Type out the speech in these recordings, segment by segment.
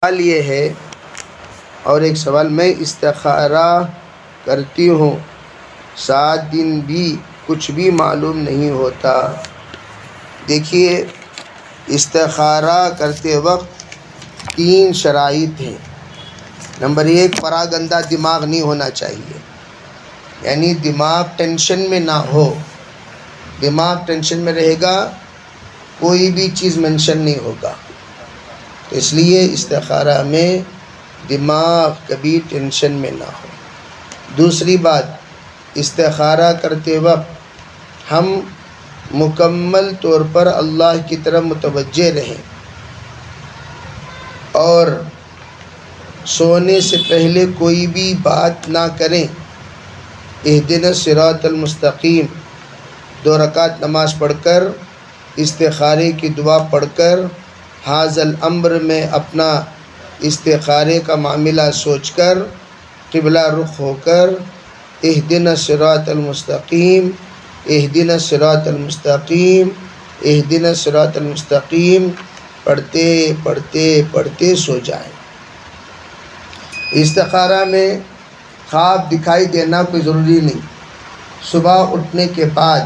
سوال یہ ہے، اور ایک سوال، میں استخارہ کرتی ہوں 7 دن بھی کچھ بھی معلوم نہیں ہوتا۔ دیکھیے، استخارہ کرتے وقت 3 شرائط ہیں۔ نمبر 1، پراگندہ دماغ نہیں ہونا چاہیے، یعنی دماغ ٹینشن میں نہ ہو۔ دماغ ٹینشن میں رہے گا کوئی بھی چیز مینشن نہیں ہوگا، تو اس لیے استخارہ میں دماغ کبھی ٹینشن میں نہ ہو۔ دوسری بات، استخارہ کرتے وقت ہم مکمل طور پر اللہ کی طرف متوجہ رہیں، اور سونے سے پہلے کوئی بھی بات نہ کریں۔ اہدنا الصراط المستقیم 2 رکعت نماز پڑھ کر، استخارے کی دعا پڑھ کر، حاذا الامر میں اپنا استخارے کا معاملہ سوچ کر، قبلہ رخ ہو کر، اہدنا الصراط المستقیم، اہدنا الصراط المستقیم، اہدنا الصراط المستقیم پڑھتے پڑھتے پڑھتے سو جائیں۔ استخارہ میں خواب دکھائی دینا کوئی ضروری نہیں۔ صبح اٹھنے کے بعد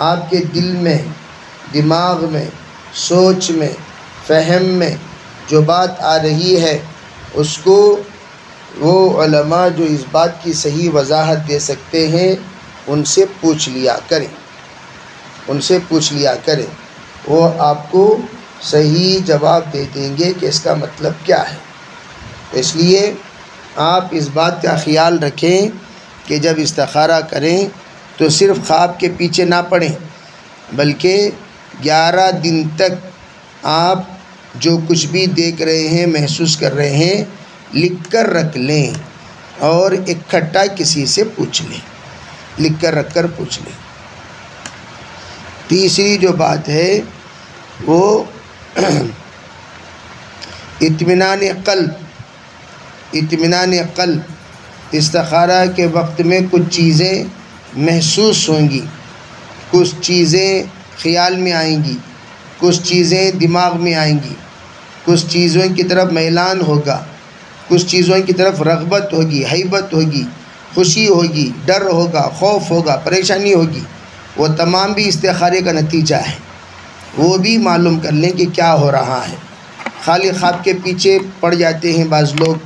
آپ کے دل میں، دماغ میں، سوچ میں، فہم میں جو بات آ رہی ہے، اس کو وہ علماء جو اس بات کی صحیح وضاحت دے سکتے ہیں ان سے پوچھ لیا کریں، ان سے پوچھ لیا کریں، وہ آپ کو صحیح جواب دے دیں گے کہ اس کا مطلب کیا ہے۔ اس لیے آپ اس بات کا خیال رکھیں کہ جب استخارہ کریں تو صرف خواب کے پیچھے نہ پڑیں، بلکہ 11 دن تک آپ جو کچھ بھی دیکھ رہے ہیں، محسوس کر رہے ہیں، لکھ کر رکھ لیں، اور اکٹھا کسی سے پوچھ لیں، لکھ کر رکھ کر پوچھ لیں۔ تیسری جو بات ہے وہ اطمینان قلب۔ اطمینان قلب، استخارہ کے وقت میں کچھ چیزیں محسوس ہوں گی، کچھ چیزیں خیال میں آئیں گی، کچھ چیزیں دماغ میں آئیں گی، کچھ چیزوں کی طرف میلان ہوگا، کچھ چیزوں کی طرف رغبت ہوگی، ہیبت ہوگی، خوشی ہوگی، ڈر ہوگا، خوف ہوگا، پریشانی ہوگی۔ وہ تمام بھی استخارے کا نتیجہ ہے، وہ بھی معلوم کر لیں کہ کیا ہو رہا ہے۔ خالی خواب کے پیچھے پڑ جاتے ہیں بعض لوگ،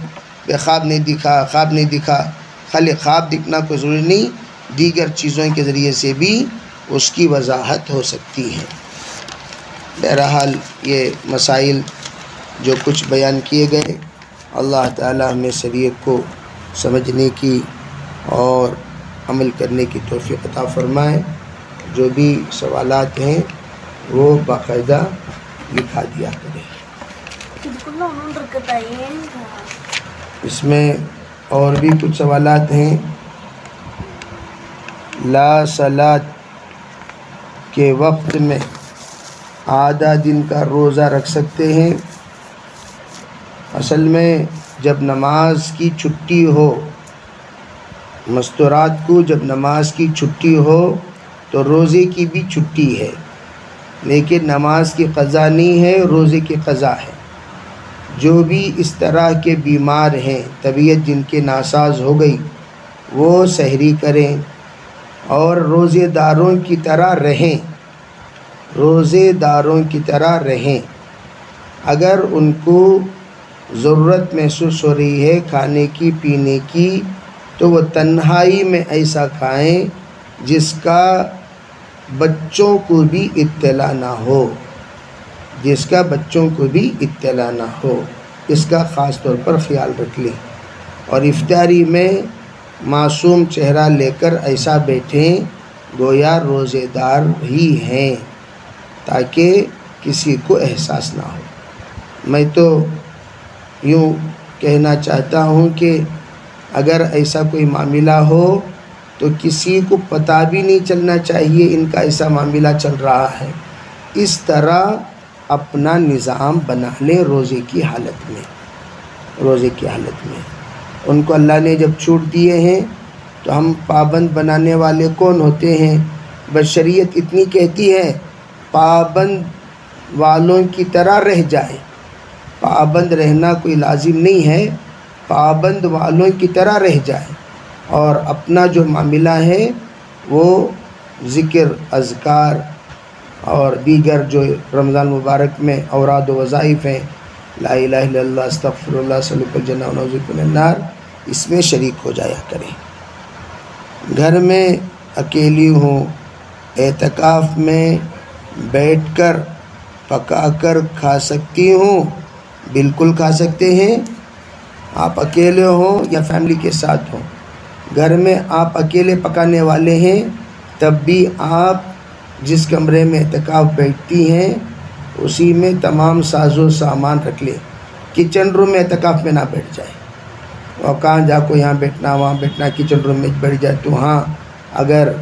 بے خواب نہیں دکھا، خواب نہیں دکھا۔ خالی خواب دکھنا کوئی ضروری نہیں، دیگر چیزوں کے ذریعے سے بھی اس کی وضاحت ہو سکتی ہے۔ بہرحال یہ مسائل جو کچھ بیان کیے گئے، اللہ تعالی ہمیں شریعت کو سمجھنے کی اور عمل کرنے کی توفیق عطا فرمائے۔ جو بھی سوالات ہیں وہ باقاعدہ لکھا دیا کریں۔ اس میں اور بھی کچھ سوالات ہیں۔ لا صلاۃ کے وقت میں آدھا دن کا روزہ رکھ سکتے ہیں؟ اصل میں جب نماز کی چھٹی ہو، مستورات کو جب نماز کی چھٹی ہو تو روزے کی بھی چھٹی ہے، لیکن نماز کی قضا نہیں ہے، روزے کی قضا ہے۔ جو بھی اس طرح کے بیمار ہیں، طبیعت جن کے ناساز ہو گئی، وہ سحری کریں اور روزے داروں کی طرح رہیں، روزے داروں کی طرح رہیں۔ اگر ان کو ضرورت محسوس ہو رہی ہے کھانے کی، پینے کی، تو وہ تنہائی میں ایسا کھائیں جس کا بچوں کو بھی اطلاع نہ ہو، جس کا بچوں کو بھی اطلاع نہ ہو، اس کا خاص طور پر خیال رکھ لیں۔ اور افطاری میں معصوم چہرہ لے کر ایسا بیٹھیں گویا روزے دار ہی ہیں، تاکہ کسی کو احساس نہ ہو۔ میں تو یوں کہنا چاہتا ہوں کہ اگر ایسا کوئی معاملہ ہو تو کسی کو پتہ بھی نہیں چلنا چاہیے ان کا ایسا معاملہ چل رہا ہے۔ اس طرح اپنا نظام بنا لیں روزے کی حالت میں، روزے کی حالت میں۔ ان کو اللہ نے جب چھوٹ دیے ہیں تو ہم پابند بنانے والے کون ہوتے ہیں؟ بس شریعت اتنی کہتی ہے پابند والوں کی طرح رہ جائیں، پابند رہنا کوئی لازم نہیں ہے، پابند والوں کی طرح رہ جائے اور اپنا جو معاملہ ہے وہ ذکر، اذکار اور دیگر جو رمضان مبارک میں اوراد و وظائف ہیں، لا الہ الا اللہ، استغفر اللہ، سلوک الجنہ و نعوذ بک من النار، اس میں شریک ہو جایا کریں۔ گھر میں اکیلی ہوں، اعتکاف میں بیٹھ کر پکا کر کھا سکتی ہوں؟ بالکل کھا سکتے ہیں۔ آپ اکیلے ہوں یا فیملی کے ساتھ ہوں، گھر میں آپ اکیلے پکانے والے ہیں، تب بھی آپ جس کمرے میں اعتکاف بیٹھتی ہیں اسی میں تمام ساز و سامان رکھ لیں۔ کچن روم میں اعتکاف میں نہ بیٹھ جائیں اور کہاں جا کو یہاں بیٹھنا وہاں بیٹھنا، کچن روم میں بیٹھ جائے تو ہاں، اگر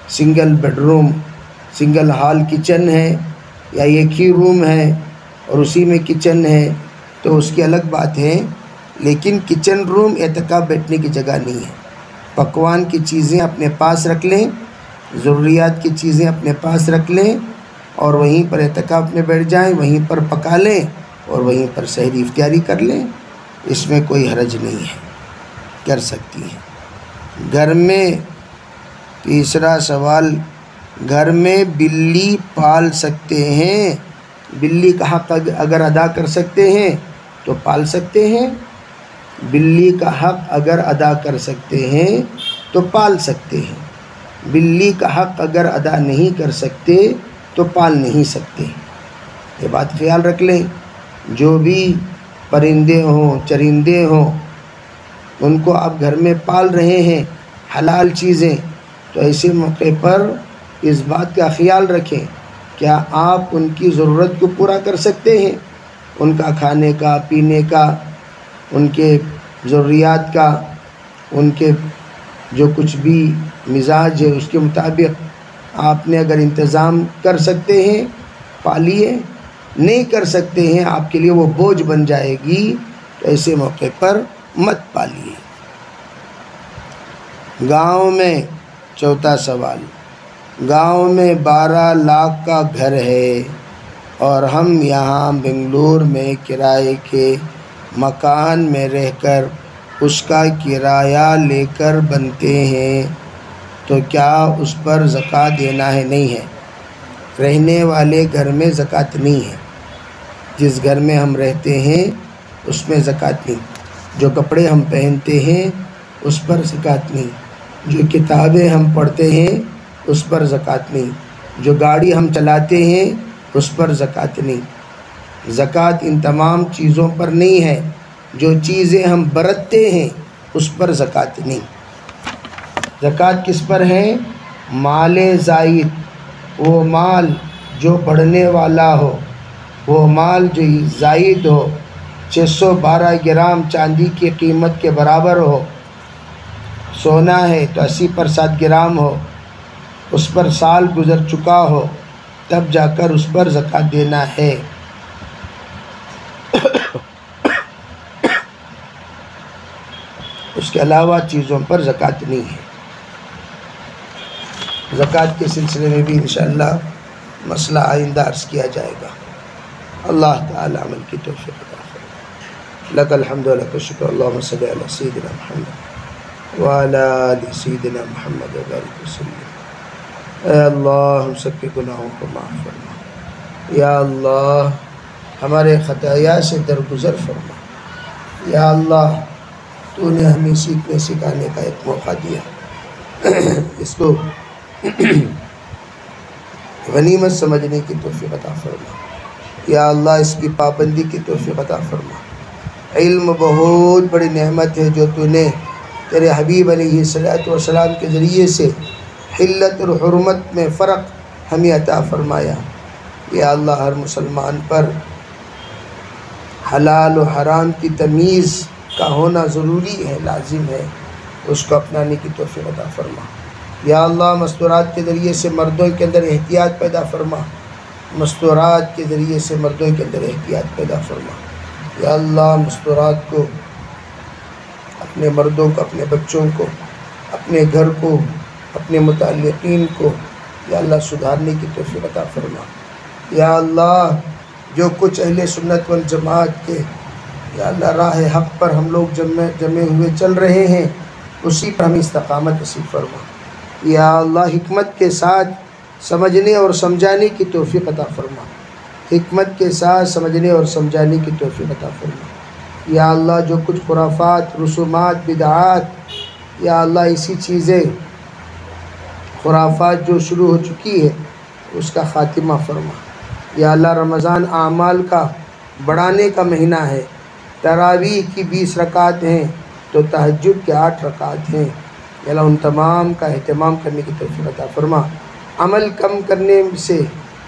single bed room, single hall kitchen ہے یا ایک ہی روم ہے اور اسی میں کچن ہے تو اس کی الگ بات ہے، لیکن کچن روم اعتکاف بیٹھنے کی جگہ نہیں ہے۔ پکوان کی چیزیں اپنے پاس رکھ لیں، ضروریات کی چیزیں اپنے پاس رکھ لیں اور وہیں پر اعتکاف میں بیٹھ جائیں، وہیں پر پکا لیں اور وہیں پر سحری افطاری کر لیں، اس میں کوئی حرج نہیں ہے، کر سکتی ہیں۔ گھر میں تیسرا سوال، گھر میں بلی پال سکتے ہیں؟ بلی کا حق اگر ادا کر سکتے ہیں تو پال سکتے ہیں، بلی کا حق اگر ادا کر سکتے ہیں تو پال سکتے ہیں، بلی کا حق اگر ادا نہیں کر سکتے تو پال نہیں سکتے۔ یہ بات خیال رکھ لیں، جو بھی پرندے ہوں، چرندے ہوں، ان کو آپ گھر میں پال رہے ہیں، حلال چیزیں، تو ایسے موقع پر اس بات کا خیال رکھیں، کیا آپ ان کی ضرورت کو پورا کر سکتے ہیں؟ ان کا کھانے کا، پینے کا، ان کے ضروریات کا، ان کے جو کچھ بھی مزاج ہے اس کے مطابق آپ نے اگر انتظام کر سکتے ہیں پالیے، نہیں کر سکتے ہیں آپ کے لیے وہ بوجھ بن جائے گی، تو ایسے موقع پر مت پالیے۔ گاؤں میں چوتھا سوال، گاؤں میں 12 لاکھ کا گھر ہے اور ہم یہاں بنگلور میں کرائے کے مکان میں رہ کر اس کا کرایہ لے کر بنتے ہیں، تو کیا اس پر زکوٰۃ دینا ہے؟ نہیں ہے، رہنے والے گھر میں زکوٰۃ نہیں ہے۔ جس گھر میں ہم رہتے ہیں اس میں زکوٰۃ نہیں، جو کپڑے ہم پہنتے ہیں اس پر زکوٰۃ نہیں، جو کتابیں ہم پڑھتے ہیں اس پر زکوٰۃ نہیں، جو گاڑی ہم چلاتے ہیں اس پر زکوٰۃ نہیں۔ زکوٰۃ ان تمام چیزوں پر نہیں ہے، جو چیزیں ہم برتتے ہیں اس پر زکوٰۃ نہیں۔ زکوٰۃ کس پر ہے؟ مال زائد، وہ مال جو بڑھنے والا ہو، وہ مال جو زائد ہو، 612 گرام چاندی کی قیمت کے برابر ہو، سونا ہے تو 80 پر 7 گرام ہو، اس پر سال گزر چکا ہو، تب جا کر اس پر زکوٰۃ دینا ہے۔ اس کے علاوہ چیزوں پر زکوٰۃ نہیں ہے۔ زکوٰۃ کے سلسلے میں بھی انشاءاللہ مسئلہ آئندہ عرض کیا جائے گا۔ اللہ تعالی عمل کی توفیق عطا فرمائے۔ لک الحمد و لک الشکر، اللہم صلی علی سیدنا محمد وعلی آل سیدنا محمد وبارک وسلم۔ اے اللہ ہم سب کے گناہوں کو معاف فرما، یا اللہ ہمارے خطایا سے درگزر فرما، یا اللہ تو نے ہمیں سیکھنے سکھانے کا ایک موقع دیا، اس کو غنیمت سمجھنے کی توفیق عطا فرما، یا اللہ اس کی پابندی کی توفیق عطا فرما۔ علم بہت بڑی نعمت ہے جو تو نے تیرے حبیب علیہ السلام کے ذریعے سے حلت اور حرمت میں فرق ہمیں عطا فرمایا۔ یا اللہ ہر مسلمان پر حلال و حرام کی تمیز کا ہونا ضروری ہے، لازم ہے، اس کو اپنانے کی توفیق عطا فرما۔ یا اللہ مستورات کے ذریعے سے مردوں کے اندر احتیاط پیدا فرما، مستورات کے ذریعے سے مردوں کے اندر احتیاط پیدا فرما۔ یا اللہ مستورات کو، اپنے مردوں کو، اپنے بچوں کو، اپنے گھر کو، اپنے متعلقین کو یا اللہ سدھارنے کی توفیق عطا فرما۔ یا اللہ جو کچھ اہل سنت والجماعت کے یا اللہ راہ حق پر ہم لوگ جمے ہوئے چل رہے ہیں، اسی پر ہمیں استقامت نصیب فرما۔ یا اللہ حکمت کے ساتھ سمجھنے اور سمجھانے کی توفیق عطا فرما، حکمت کے ساتھ سمجھنے اور سمجھانے کی توفیق عطا فرما۔ یا اللہ جو کچھ خرافات، رسومات، بدعات، یا اللہ اسی چیزیں خرافات جو شروع ہو چکی ہے اس کا خاتمہ فرما۔ یا اللہ رمضان اعمال کا بڑھانے کا مہینہ ہے، تراویح کی 20 رکعت ہیں تو تہجد کے 8 رکعت ہیں، یا اللہ ان تمام کا اہتمام کرنے کی توفیق عطا فرما۔ عمل کم کرنے سے،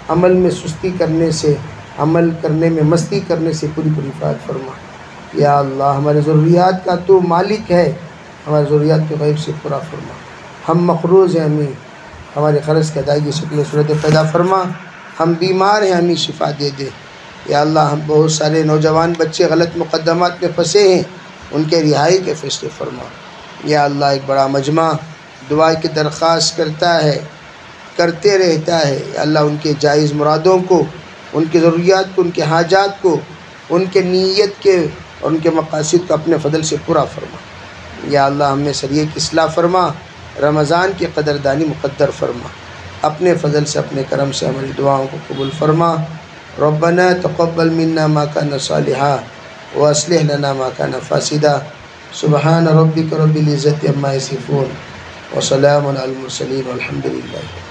عمل میں سستی کرنے سے، عمل کرنے میں مستی کرنے سے پوری حفاظت فرما۔ یا اللہ ہمارے ضروریات کا تو مالک ہے، ہمارے ضروریات کے غیب سے پورا فرما۔ ہم مقروض ہیں، ہمیں ہمارے قرض کی ادائیگی شکل صورت پیدا فرما۔ ہم بیمار ہیں، ہمیں شفا دے دے۔ یا اللہ ہم بہت سارے نوجوان بچے غلط مقدمات میں پھنسے ہیں، ان کے رہائی کے فیصلے فرما۔ یا اللہ ایک بڑا مجمع دعا کی درخواست کرتے رہتا ہے، یا اللہ ان کے جائز مرادوں کو، ان کی ضروریات کو، ان کے حاجات کو، ان کے نیت کے اور ان کے مقاصد کو اپنے فضل سے پورا فرما۔ یا اللہ ہم میں سریے کی اصلاح فرما، رمضان کی قدردانی مقدر فرما، اپنے فضل سے، اپنے کرم سے ہماری دعاؤں کو قبول فرما۔ ربنا تقبل منا ما كان صالحا واصلح لنا ما كان فاسدا۔ سبحان ربك رب العزة عما يصفون وسلام على المرسلين والحمد لله۔